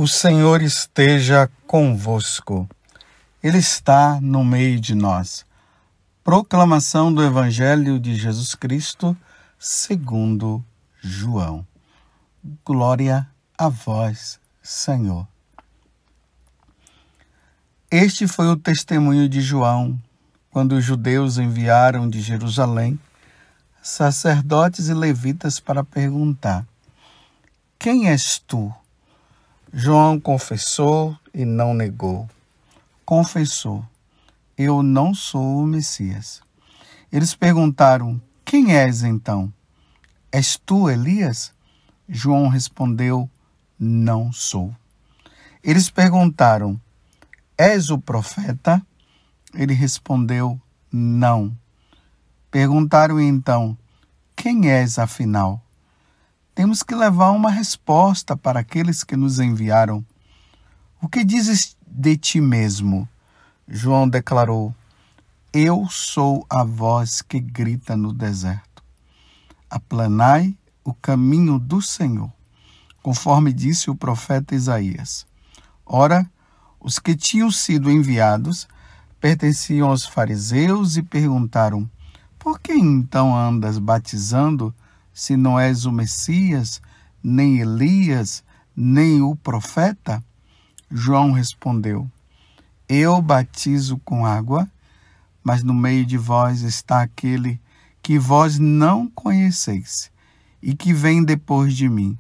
O Senhor esteja convosco. Ele está no meio de nós. Proclamação do Evangelho de Jesus Cristo, segundo João. Glória a vós, Senhor. Este foi o testemunho de João, quando os judeus enviaram de Jerusalém sacerdotes e levitas para perguntar: quem és tu? João confessou e não negou. Confessou: eu não sou o Messias. Eles perguntaram: quem és então? És tu Elias? João respondeu: não sou. Eles perguntaram: és o profeta? Ele respondeu: não. Perguntaram então: quem és afinal? Temos que levar uma resposta para aqueles que nos enviaram. O que dizes de ti mesmo? João declarou: eu sou a voz que grita no deserto: aplanai o caminho do Senhor, conforme disse o profeta Isaías. Ora, os que tinham sido enviados pertenciam aos fariseus e perguntaram: por que então andas batizando, se não és o Messias, nem Elias, nem o profeta? João respondeu: eu batizo com água, mas no meio de vós está aquele que vós não conheceis e que vem depois de mim.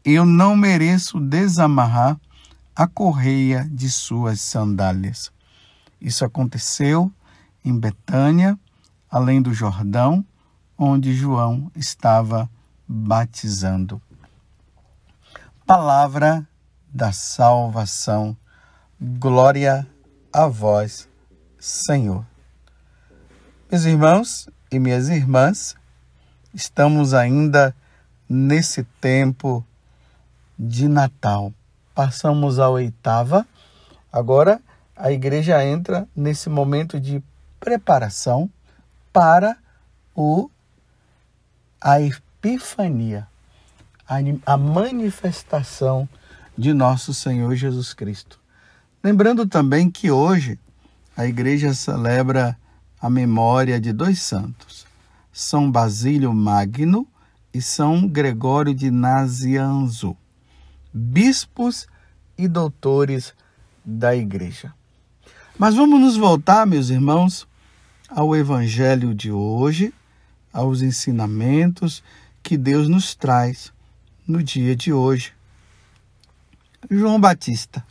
Eu não mereço desamarrar a correia de suas sandálias. Isso aconteceu em Betânia, além do Jordão, onde João estava batizando. Palavra da salvação. Glória a vós, Senhor. Meus irmãos e minhas irmãs, estamos ainda nesse tempo de Natal. Passamos a oitava, agora a igreja entra nesse momento de preparação para a Epifania, a manifestação de nosso Senhor Jesus Cristo. Lembrando também que hoje a igreja celebra a memória de dois santos, São Basílio Magno e São Gregório de Nazianzo, bispos e doutores da igreja. Mas vamos nos voltar, meus irmãos, ao Evangelho de hoje, aos ensinamentos que Deus nos traz no dia de hoje. João Batista,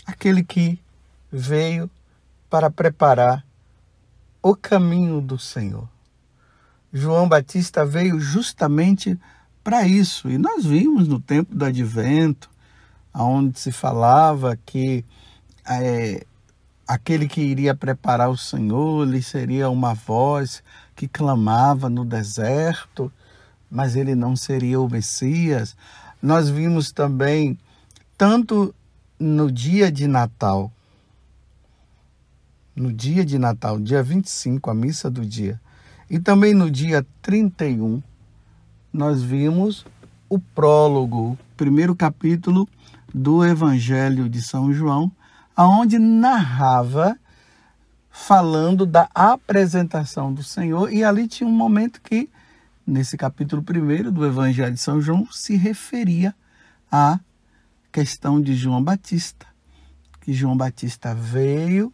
aquele que veio para preparar o caminho do Senhor. João Batista veio justamente para isso. E nós vimos no tempo do Advento, onde se falava que aquele que iria preparar o Senhor, ele seria uma voz que clamava no deserto, mas ele não seria o Messias. Nós vimos também, tanto no dia de Natal, dia 25, a missa do dia, e também no dia 31, nós vimos o prólogo, o primeiro capítulo do Evangelho de São João, aonde narrava, falando da apresentação do Senhor, e ali tinha um momento que, nesse capítulo 1 do Evangelho de São João, se referia à questão de João Batista, que João Batista veio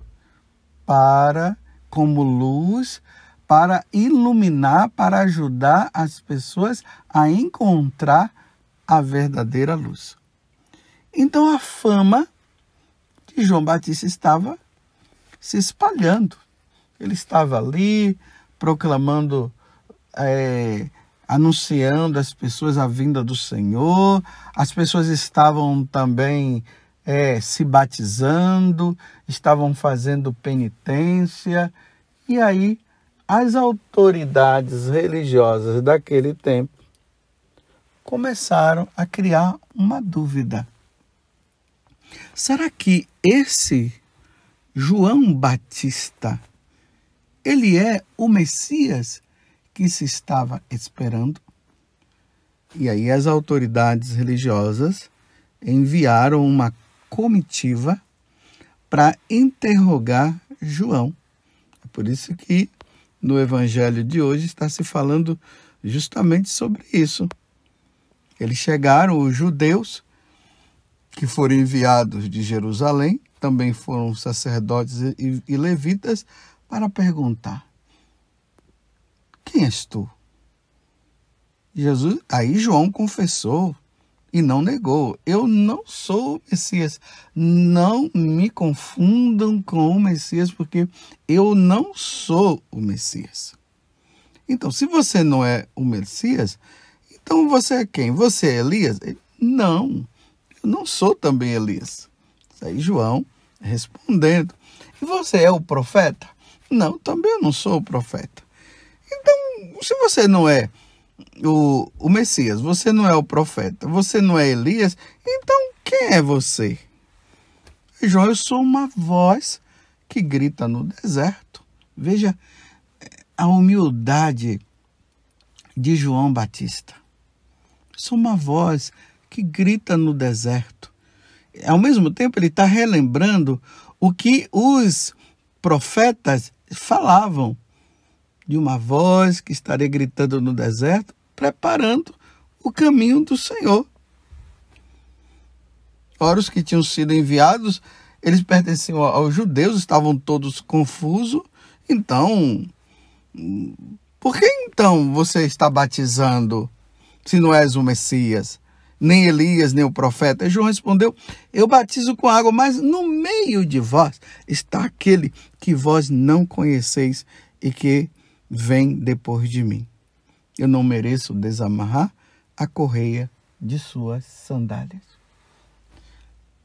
como luz, para iluminar, para ajudar as pessoas a encontrar a verdadeira luz. Então a fama de João Batista estava se espalhando. Ele estava ali proclamando, anunciando às pessoas a vinda do Senhor. As pessoas estavam também se batizando, estavam fazendo penitência. E aí as autoridades religiosas daquele tempo começaram a criar uma dúvida. Será que esse João Batista, ele é o Messias que se estava esperando? E aí as autoridades religiosas enviaram uma comitiva para interrogar João. É por isso que no evangelho de hoje está se falando justamente sobre isso. Eles chegaram, os judeus que foram enviados de Jerusalém, também foram sacerdotes e levitas, para perguntar: quem és tu? Aí João confessou e não negou: eu não sou o Messias. Não me confundam com o Messias, porque eu não sou o Messias. Então, se você não é o Messias, então você é quem? Você é Elias? Não, eu não sou também Elias. Isso aí João respondendo: e você é o profeta? Não, também eu não sou o profeta. Então, se você não é o Messias, você não é o profeta, você não é Elias, então quem é você? João: eu sou uma voz que grita no deserto. Veja a humildade de João Batista. Sou uma voz que grita no deserto. Ao mesmo tempo, ele está relembrando o que os profetas falavam, de uma voz que estaria gritando no deserto, preparando o caminho do Senhor. Ora, os que tinham sido enviados, eles pertenciam aos judeus, estavam todos confusos. Então, por que então você está batizando se não és o Messias, nem Elias, nem o profeta? E João respondeu: eu batizo com água, mas no meio de vós está aquele que vós não conheceis e que vem depois de mim. Eu não mereço desamarrar a correia de suas sandálias.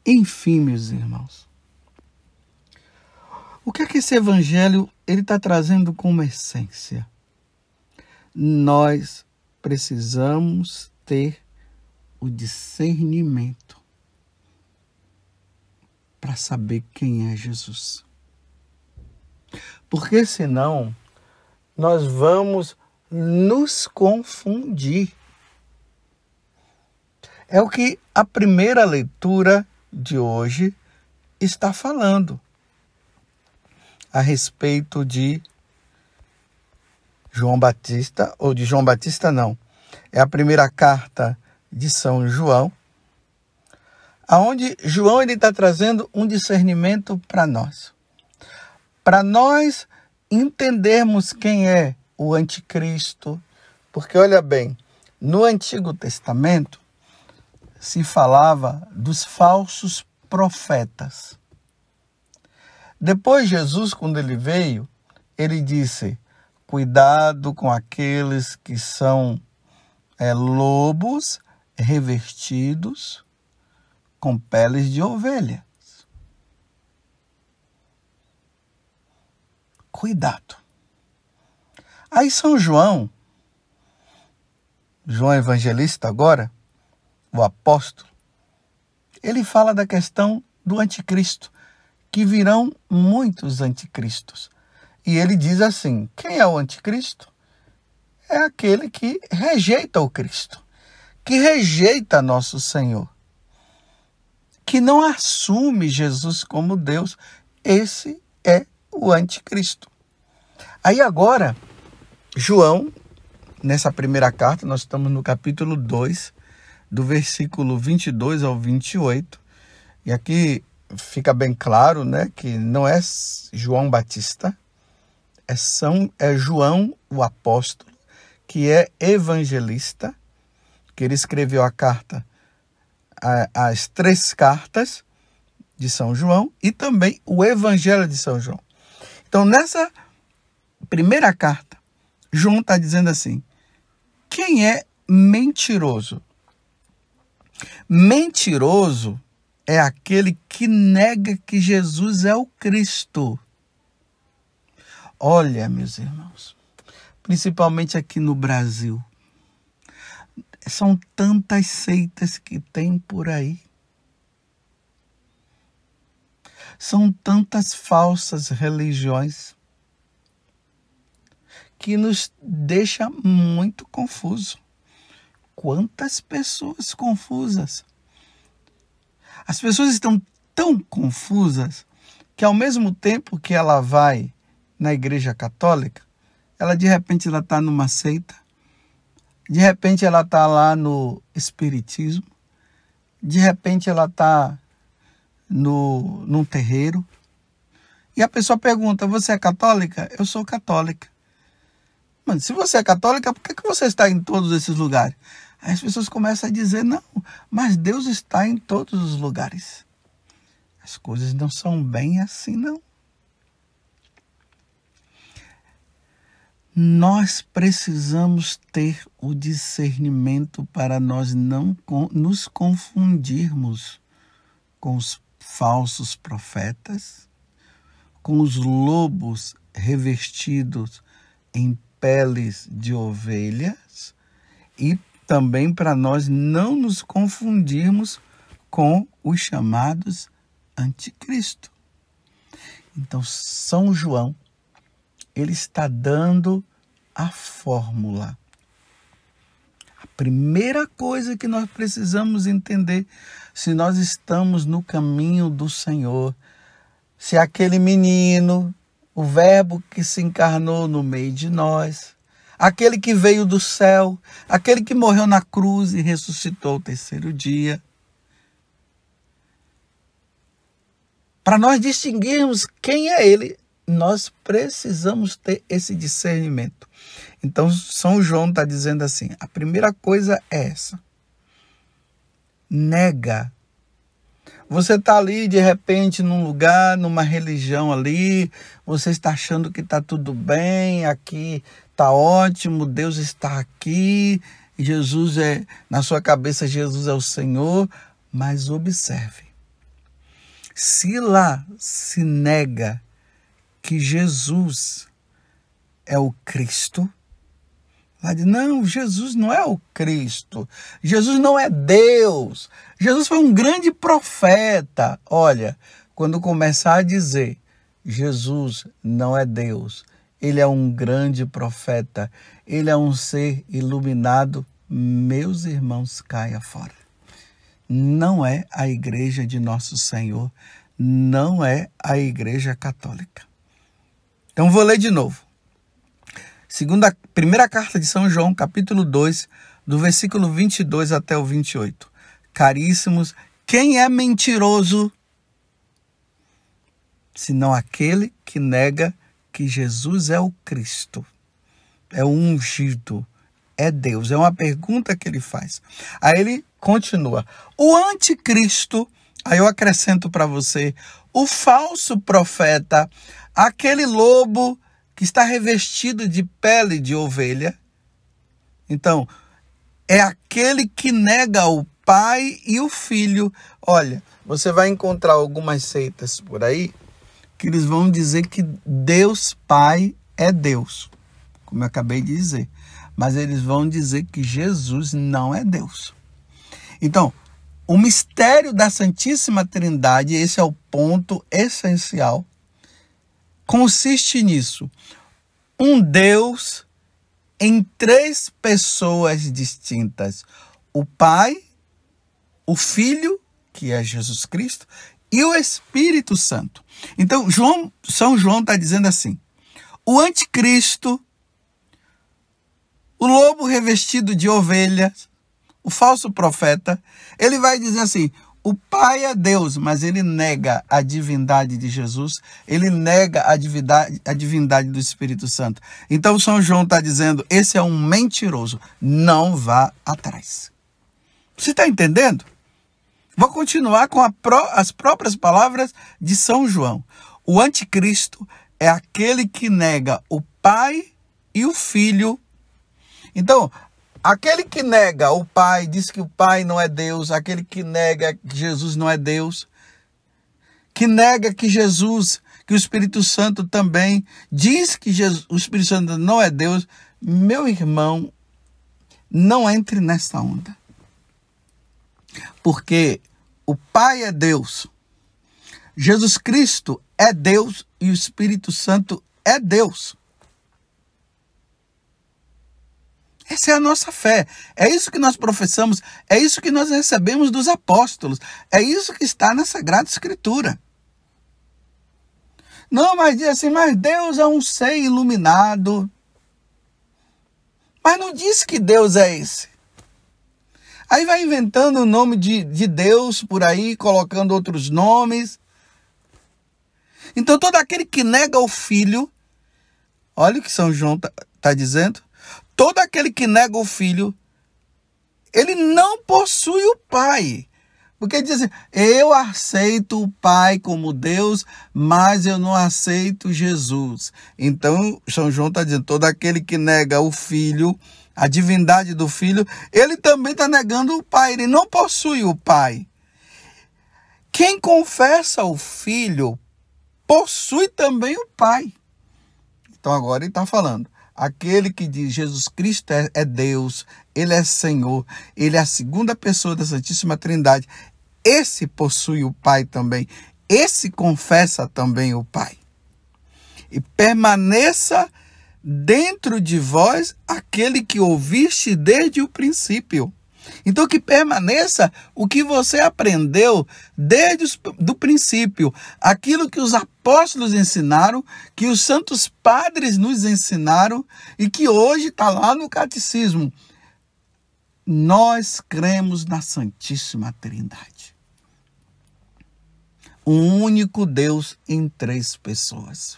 Enfim, meus irmãos, o que é que esse evangelho ele está trazendo como essência? Nós precisamos ter o discernimento para saber quem é Jesus. Porque senão nós vamos nos confundir. É o que a primeira leitura de hoje está falando a respeito de João Batista, ou de João Batista não. É a primeira carta de São João, aonde João está trazendo um discernimento para nós. Para nós entendermos quem é o anticristo, porque olha bem, no Antigo Testamento se falava dos falsos profetas. Depois Jesus, quando ele veio, ele disse: cuidado com aqueles que são lobos revestidos com peles de ovelha. Cuidado. Aí São João Evangelista agora, o apóstolo, ele fala da questão do anticristo, que virão muitos anticristos. E ele diz assim: quem é o anticristo? É aquele que rejeita o Cristo, que rejeita nosso Senhor, que não assume Jesus como Deus. Esse é o anticristo. Aí agora, João, nessa primeira carta, nós estamos no capítulo 2, do versículo 22 ao 28, e aqui fica bem claro, né, que não é João Batista, é João o apóstolo, que é evangelista, que ele escreveu a carta, as 3 cartas de São João e também o Evangelho de São João. Então, nessa primeira carta, João está dizendo assim: quem é mentiroso? Mentiroso é aquele que nega que Jesus é o Cristo. Olha, meus irmãos, principalmente aqui no Brasil, são tantas seitas que tem por aí. São tantas falsas religiões que nos deixa muito confuso. Quantas pessoas confusas As pessoas estão tão confusas que ao mesmo tempo que ela vai na igreja católica, ela de repente ela está numa seita, de repente ela está lá no espiritismo, de repente ela está num terreiro. E a pessoa pergunta, você é católica? Eu sou católica. Mano, se você é católica, por que você está em todos esses lugares? Aí as pessoas começam a dizer, não, mas Deus está em todos os lugares. As coisas não são bem assim, não. Nós precisamos ter o discernimento para nós não nos confundirmos com os falsos profetas, com os lobos revestidos em peles de ovelhas e também para nós não nos confundirmos com os chamados anticristo. Então, São João, ele está dando a fórmula. A primeira coisa que nós precisamos entender, se nós estamos no caminho do Senhor, se aquele menino, o Verbo que se encarnou no meio de nós, aquele que veio do céu, aquele que morreu na cruz e ressuscitou ao terceiro dia, para nós distinguirmos quem é ele, nós precisamos ter esse discernimento. Então, São João está dizendo assim, a primeira coisa é essa. Nega. Você está ali, de repente, num lugar, numa religião ali, você está achando que está tudo bem, aqui está ótimo, Deus está aqui, Jesus na sua cabeça, Jesus é o Senhor, mas observe, se lá se nega que Jesus é o Cristo, lá diz, não, Jesus não é o Cristo, Jesus não é Deus, Jesus foi um grande profeta. Olha, quando começar a dizer, Jesus não é Deus, ele é um grande profeta, ele é um ser iluminado, meus irmãos, caia fora. Não é a igreja de nosso Senhor, não é a igreja católica. Então vou ler de novo. Primeira carta de São João, capítulo 2, do versículo 22 até o 28. Caríssimos, quem é mentiroso, senão aquele que nega que Jesus é o Cristo, é o ungido, é Deus? É uma pergunta que ele faz. Aí ele continua. O anticristo, aí eu acrescento para você, o falso profeta, aquele lobo que está revestido de pele de ovelha. Então, é aquele que nega o Pai e o Filho. Olha, você vai encontrar algumas seitas por aí que eles vão dizer que Deus Pai é Deus, como eu acabei de dizer. Mas eles vão dizer que Jesus não é Deus. Então, o mistério da Santíssima Trindade, esse é o ponto essencial, consiste nisso. Um Deus em três pessoas distintas. O Pai, o Filho, que é Jesus Cristo, e o Espírito Santo. Então, São João está dizendo assim, o anticristo, o lobo revestido de ovelhas, o falso profeta, ele vai dizer assim, o Pai é Deus, mas ele nega a divindade de Jesus, ele nega a divindade do Espírito Santo. Então São João está dizendo, esse é um mentiroso, não vá atrás. Você está entendendo? Vou continuar com as próprias palavras de São João. O anticristo é aquele que nega o Pai e o Filho. Então, aquele que nega o Pai, diz que o Pai não é Deus, aquele que nega que Jesus não é Deus, que nega que Jesus, que o Espírito Santo também, diz que o Espírito Santo não é Deus, meu irmão, não entre nessa onda. Porque o Pai é Deus, Jesus Cristo é Deus e o Espírito Santo é Deus. Essa é a nossa fé. É isso que nós professamos, é isso que nós recebemos dos apóstolos, é isso que está na Sagrada Escritura. Não, mas diz assim, mas Deus é um ser iluminado. Mas não diz que Deus é esse. Aí vai inventando o nome de Deus por aí, colocando outros nomes. Então todo aquele que nega o Filho, olha o que São João está dizendo, todo aquele que nega o Filho, ele não possui o Pai. Porque diz assim, eu aceito o Pai como Deus, mas eu não aceito Jesus. Então, São João está dizendo, todo aquele que nega o Filho, a divindade do Filho, ele também está negando o Pai, ele não possui o Pai. Quem confessa o Filho, possui também o Pai. Então agora ele está falando, aquele que diz Jesus Cristo é Deus, ele é Senhor, ele é a segunda pessoa da Santíssima Trindade, esse possui o Pai também, esse confessa também o Pai. E permaneça dentro de vós aquele que ouviste desde o princípio. Então que permaneça o que você aprendeu desde o princípio, aquilo que os apóstolos ensinaram, que os santos padres nos ensinaram e que hoje está lá no catecismo. Nós cremos na Santíssima Trindade. Um único Deus em 3 pessoas.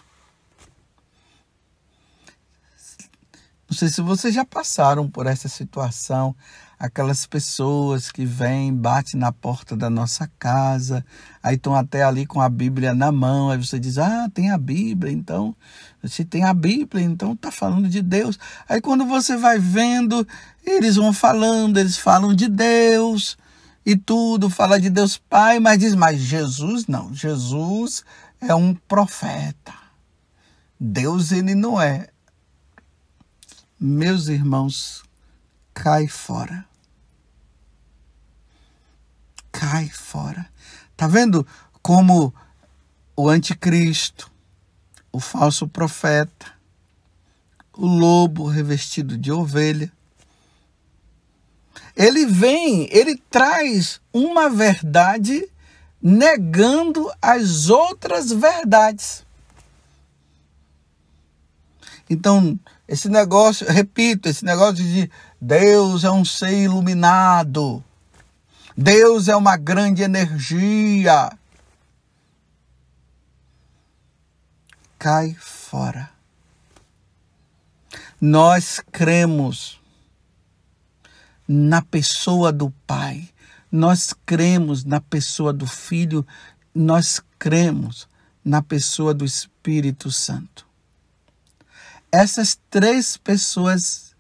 Não sei se vocês já passaram por essa situação, aquelas pessoas que vêm, batem na porta da nossa casa, aí estão até ali com a Bíblia na mão, aí você diz, tem a Bíblia, então, se tem a Bíblia, então está falando de Deus. Aí quando você vai vendo, eles vão falando, eles falam de Deus e tudo, fala de Deus Pai, mas diz, mas Jesus não, Jesus é um profeta, Deus ele não é. Meus irmãos, cai fora. Cai fora. Tá vendo como o anticristo, o falso profeta, o lobo revestido de ovelha, ele vem, ele traz uma verdade negando as outras verdades. Então, esse negócio de Deus é um ser iluminado, Deus é uma grande energia, cai fora. Nós cremos na pessoa do Pai, nós cremos na pessoa do Filho, nós cremos na pessoa do Espírito Santo. Essas 3 pessoas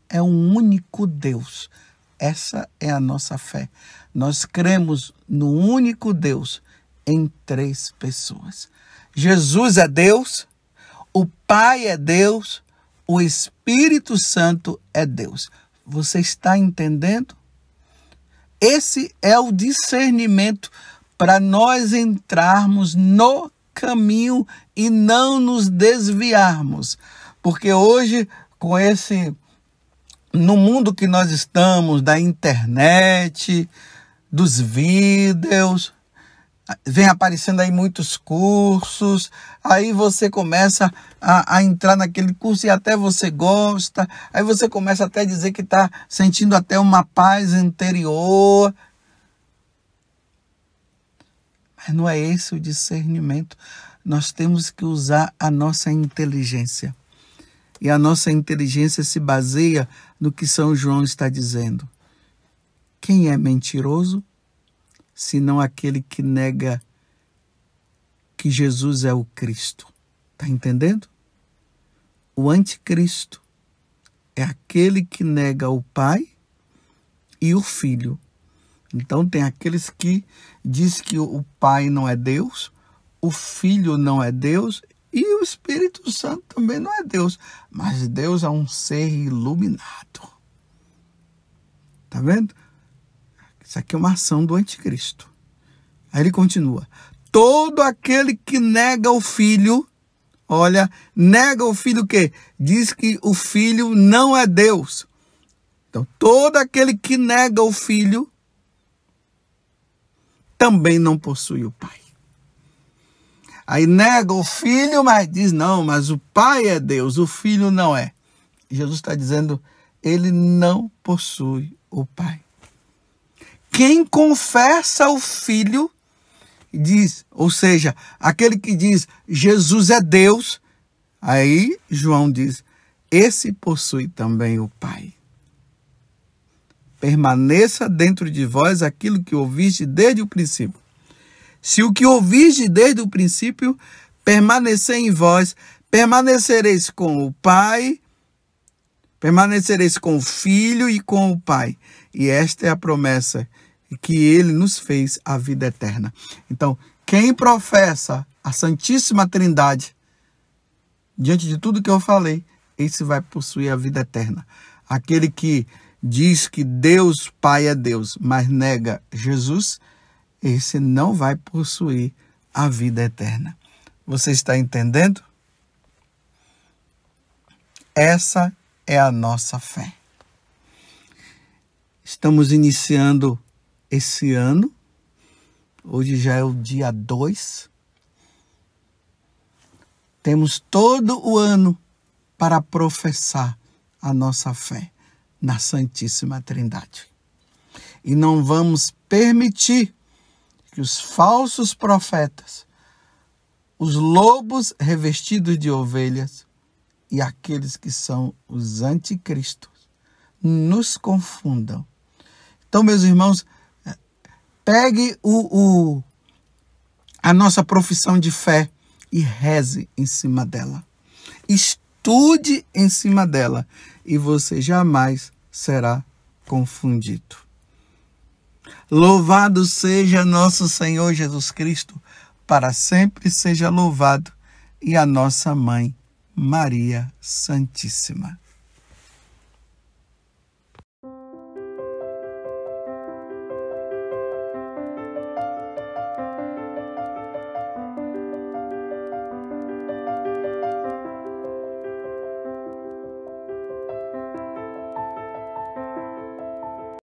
é um único Deus. Essa é a nossa fé. Nós cremos no único Deus em 3 pessoas. Jesus é Deus, o Pai é Deus, o Espírito Santo é Deus. Você está entendendo? Esse é o discernimento para nós entrarmos no caminho e não nos desviarmos. Porque hoje, no mundo que nós estamos, da internet, dos vídeos, vem aparecendo aí muitos cursos, aí você começa a entrar naquele curso e até você gosta, aí você começa até a dizer que está sentindo até uma paz interior. Mas não é esse o discernimento. Nós temos que usar a nossa inteligência. E a nossa inteligência se baseia no que São João está dizendo. Quem é mentiroso, senão aquele que nega que Jesus é o Cristo? Está entendendo? O anticristo é aquele que nega o Pai e o Filho. Então tem aqueles que diz que o Pai não é Deus, o Filho não é Deus e o Espírito Santo também não é Deus. Mas Deus é um ser iluminado. Tá vendo? Isso aqui é uma ação do anticristo. Aí ele continua. Todo aquele que nega o Filho, olha, nega o Filho o quê? Diz que o Filho não é Deus. Então, todo aquele que nega o Filho também não possui o Pai. Aí nega o Filho, mas diz, não, mas o Pai é Deus, o Filho não é. Jesus está dizendo, ele não possui o Pai. Quem confessa o Filho, diz, ou seja, aquele que diz, Jesus é Deus, aí João diz, esse possui também o Pai. Permaneça dentro de vós aquilo que ouviste desde o princípio. Se o que ouviste desde o princípio permanecer em vós, permanecereis com o Pai, permanecereis com o Filho e com o Pai. E esta é a promessa que ele nos fez, a vida eterna. Então, quem professa a Santíssima Trindade, diante de tudo que eu falei, esse vai possuir a vida eterna. Aquele que diz que Deus Pai é Deus, mas nega Jesus, esse não vai possuir a vida eterna. Você está entendendo? Essa é a nossa fé. Estamos iniciando esse ano. Hoje já é o dia 2. Temos todo o ano para professar a nossa fé na Santíssima Trindade. E não vamos permitir que os falsos profetas, os lobos revestidos de ovelhas e aqueles que são os anticristos nos confundam. Então, meus irmãos, pegue a nossa profissão de fé e reze em cima dela. Estude em cima dela e você jamais será confundido. Louvado seja nosso Senhor Jesus Cristo, para sempre seja louvado, e a nossa Mãe, Maria Santíssima.